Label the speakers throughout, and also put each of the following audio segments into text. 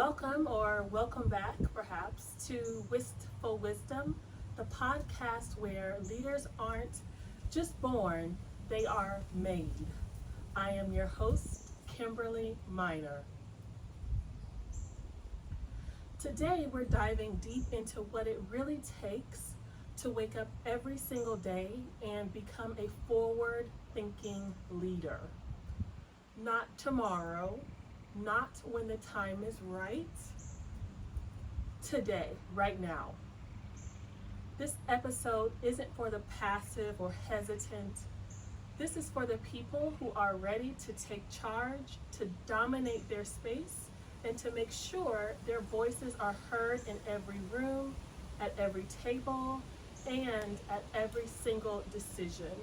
Speaker 1: Welcome or welcome back, perhaps, to Wistful Wisdom, the podcast where leaders aren't just born, they are made. I am your host, Kimberly Minor. Today, we're diving deep into what it really takes to wake up every single day and become a forward-thinking leader. Not tomorrow, not when the time is right, today, right now. This episode isn't for the passive or hesitant. This is for the people who are ready to take charge, to dominate their space, and to make sure their voices are heard in every room, at every table, and at every single decision.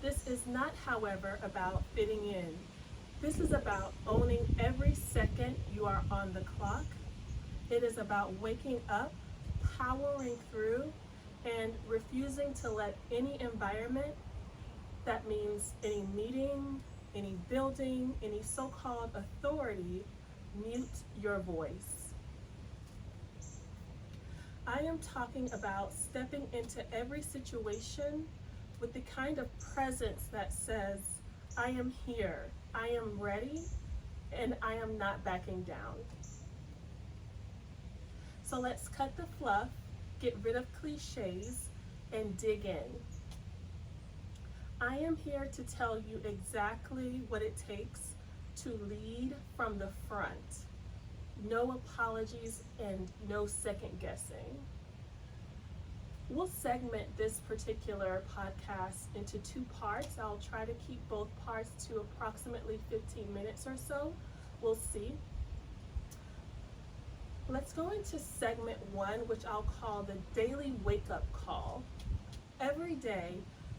Speaker 1: This is not, however, about fitting in. This is about owning every second you are on the clock. It is about waking up, powering through, and refusing to let any environment, that means any meeting, any building, any so-called authority, mute your voice. I am talking about stepping into every situation with the kind of presence that says, I am here, I am ready, and I am not backing down. So let's cut the fluff, get rid of cliches, and dig in. I am here to tell you exactly what it takes to lead from the front. No apologies and no second guessing. We'll segment this particular podcast into two parts. I'll try to keep both parts to approximately 15 minutes or so. We'll see. Let's go into segment one, which I'll call the daily wake-up call. Every day,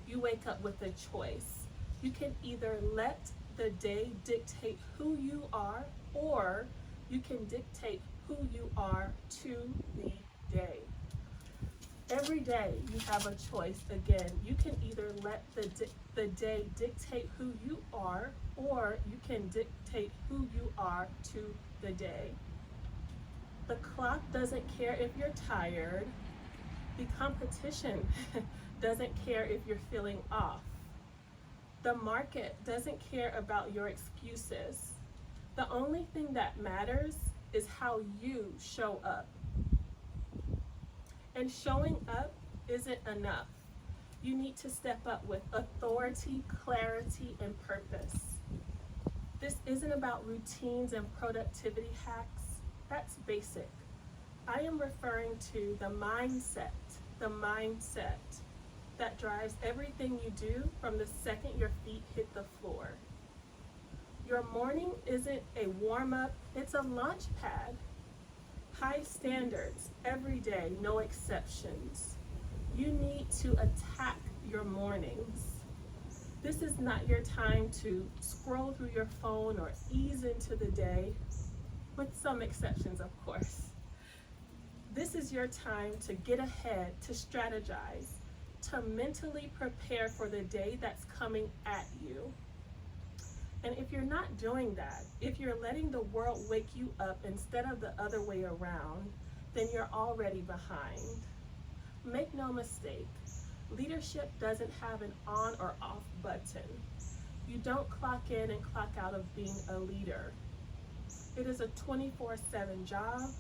Speaker 1: you wake up with a choice. You can either let the day dictate who you are, or you can dictate who you are to the day. Every day you have a choice. Again, you can either let the day dictate who you are, or you can dictate who you are to the day. The clock doesn't care if you're tired. The competition doesn't care if you're feeling off. The market doesn't care about your excuses. The only thing that matters is how you show up. And showing up isn't enough. You need to step up with authority, clarity, and purpose. This isn't about routines and productivity hacks. That's basic. I am referring to the mindset that drives everything you do from the second your feet hit the floor. Your morning isn't a warm-up, it's a launch pad. High standards every day, no exceptions. You need to attack your mornings. This is not your time to scroll through your phone or ease into the day, with some exceptions, of course. This is your time to get ahead, to strategize, to mentally prepare for the day that's coming at you. And if you're not doing that, if you're letting the world wake you up instead of the other way around, then you're already behind. Make no mistake, leadership doesn't have an on or off button. You don't clock in and clock out of being a leader. It is a 24/7 job,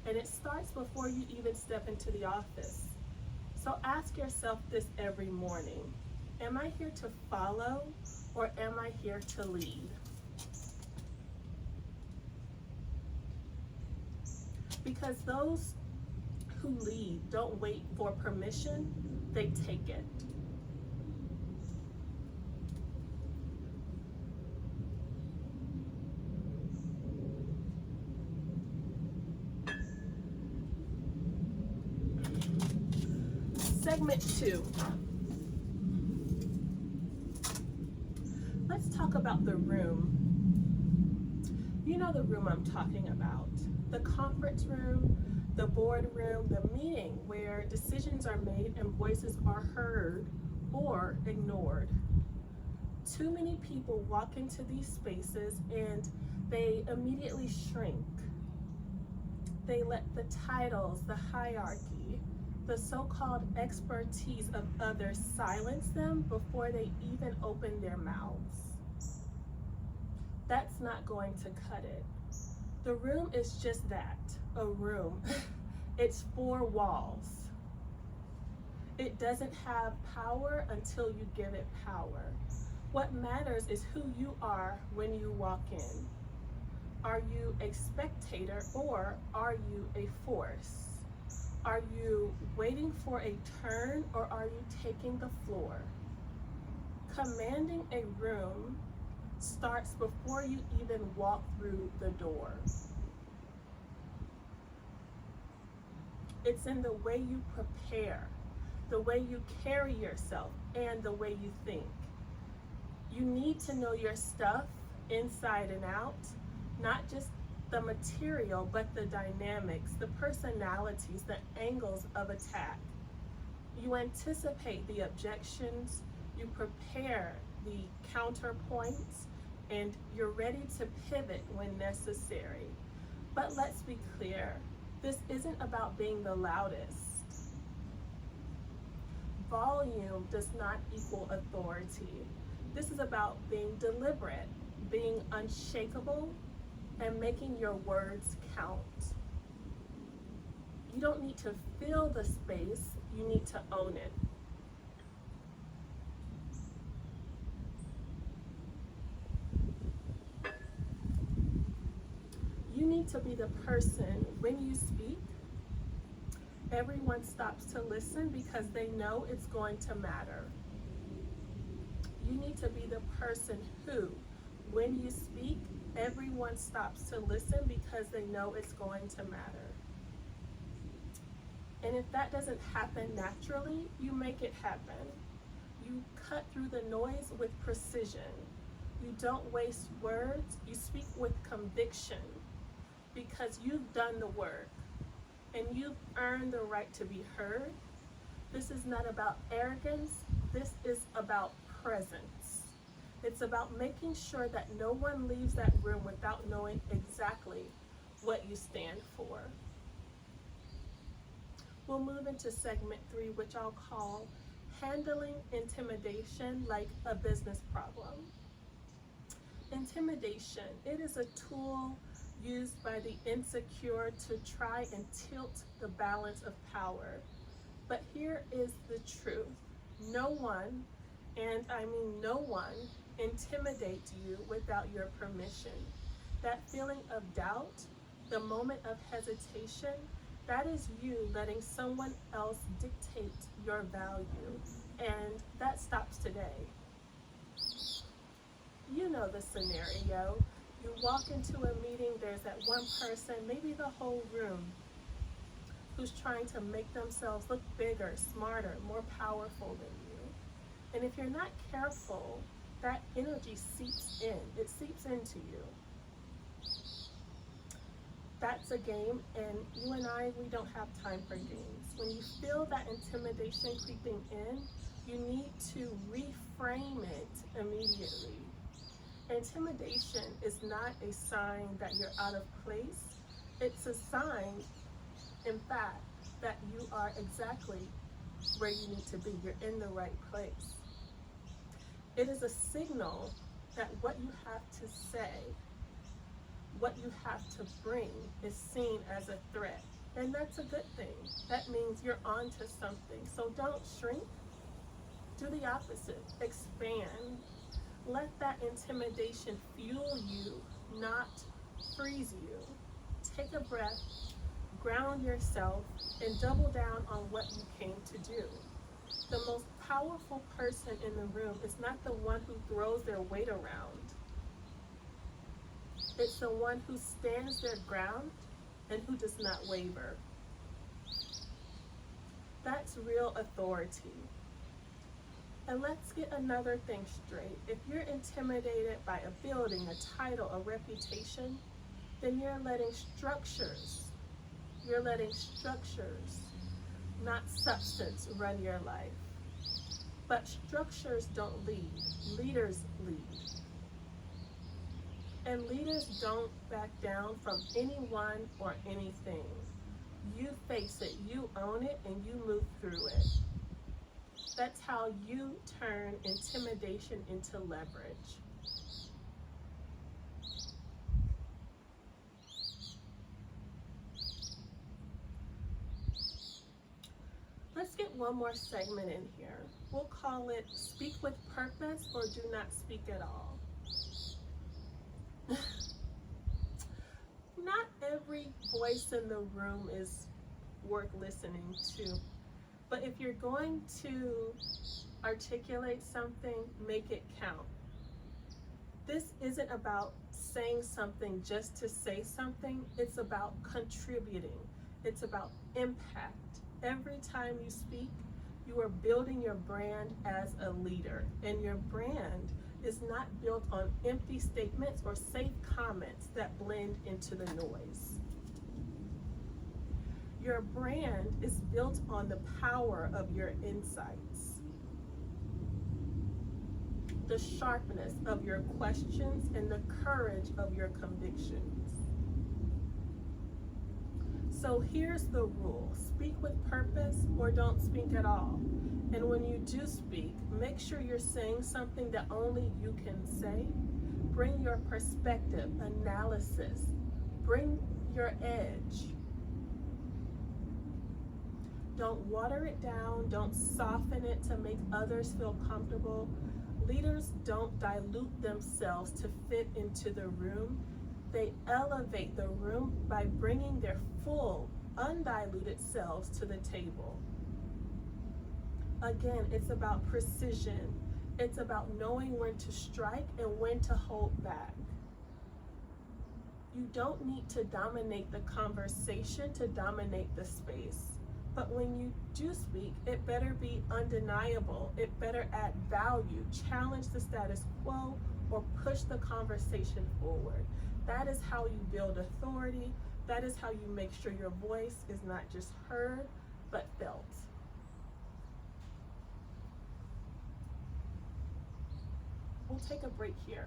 Speaker 1: and it starts before you even step into the office. So ask yourself this every morning. Am I here to follow, or am I here to lead? Because those who lead don't wait for permission, they take it. Segment two. Let's talk about the room. You know the room I'm talking about. The conference room, the boardroom, the meeting where decisions are made and voices are heard or ignored. Too many people walk into these spaces and They immediately shrink. They let the titles, the hierarchy, the so-called expertise of others silence them before they even open their mouths. That's not going to cut it. The room is just that, a room. It's four walls. It doesn't have power until you give it power. What matters is who you are when you walk in. Are you a spectator or are you a force? Are you waiting for a turn or are you taking the floor? Commanding a room starts before you even walk through the door. It's in the way you prepare, the way you carry yourself, and the way you think. You need to know your stuff inside and out, not just the material, but the dynamics, the personalities, the angles of attack. You anticipate the objections, you prepare the counterpoints, and you're ready to pivot when necessary. But let's be clear, this isn't about being the loudest. Volume does not equal authority. This is about being deliberate, being unshakable, and making your words count. You don't need to fill the space, you need to own it. You need to be the person, when you speak, everyone stops to listen because they know it's going to matter. You need to be the person who, when you speak, everyone stops to listen because they know it's going to matter. And if that doesn't happen naturally, you make it happen. You cut through the noise with precision. You don't waste words, you speak with conviction because you've done the work and you've earned the right to be heard. This is not about arrogance, this is about presence. It's about making sure that no one leaves that room without knowing exactly what you stand for. We'll move into segment 3, which I'll call handling intimidation like a business problem. Intimidation, it is a tool used by the insecure to try and tilt the balance of power. But here is the truth. No one, and I mean no one, intimidates you without your permission. That feeling of doubt, the moment of hesitation, that is you letting someone else dictate your value. And that stops today. You know the scenario. You walk into a meeting, there's that one person, maybe the whole room, who's trying to make themselves look bigger, smarter, more powerful than you. And if you're not careful, that energy seeps in. It seeps into you. That's a game, and you and I, we don't have time for games. When you feel that intimidation creeping in, you need to reframe it immediately. Intimidation is not a sign that you're out of place. It's a sign, in fact, that you are exactly where you need to be. You're in the right place. It is a signal that what you have to say, what you have to bring is seen as a threat. And that's a good thing. That means you're onto something. So don't shrink. Do the opposite. Expand. Let that intimidation fuel you, not freeze you. Take a breath, ground yourself, and double down on what you came to do. The most powerful person in the room is not the one who throws their weight around. It's the one who stands their ground and who does not waver. That's real authority. And let's get another thing straight. If you're intimidated by a building, a title, a reputation, then you're letting structures, not substance, run your life. But structures don't lead, leaders lead. And leaders don't back down from anyone or anything. You face it, you own it, and you move through it. That's how you turn intimidation into leverage. Let's get one more segment in here. We'll call it Speak with Purpose or Do Not Speak at All. Not every voice in the room is worth listening to, but if you're going to articulate something, make it count. This isn't about saying something just to say something, it's about contributing, it's about impact. Every time you speak, you are building your brand as a leader, and your brand is not built on empty statements or safe comments that blend into the noise. Your brand is built on the power of your insights, the sharpness of your questions, and the courage of your convictions. So here's the rule: speak with purpose or don't speak at all. And when you do speak, make sure you're saying something that only you can say. Bring your perspective, analysis, bring your edge. Don't water it down, don't soften it to make others feel comfortable. Leaders don't dilute themselves to fit into the room. They elevate the room by bringing their full, undiluted selves to the table. Again, it's about precision. It's about knowing when to strike and when to hold back. You don't need to dominate the conversation to dominate the space. But when you do speak, it better be undeniable. It better add value, challenge the status quo, or push the conversation forward. That is how you build authority. That is how you make sure your voice is not just heard, but felt. We'll take a break here.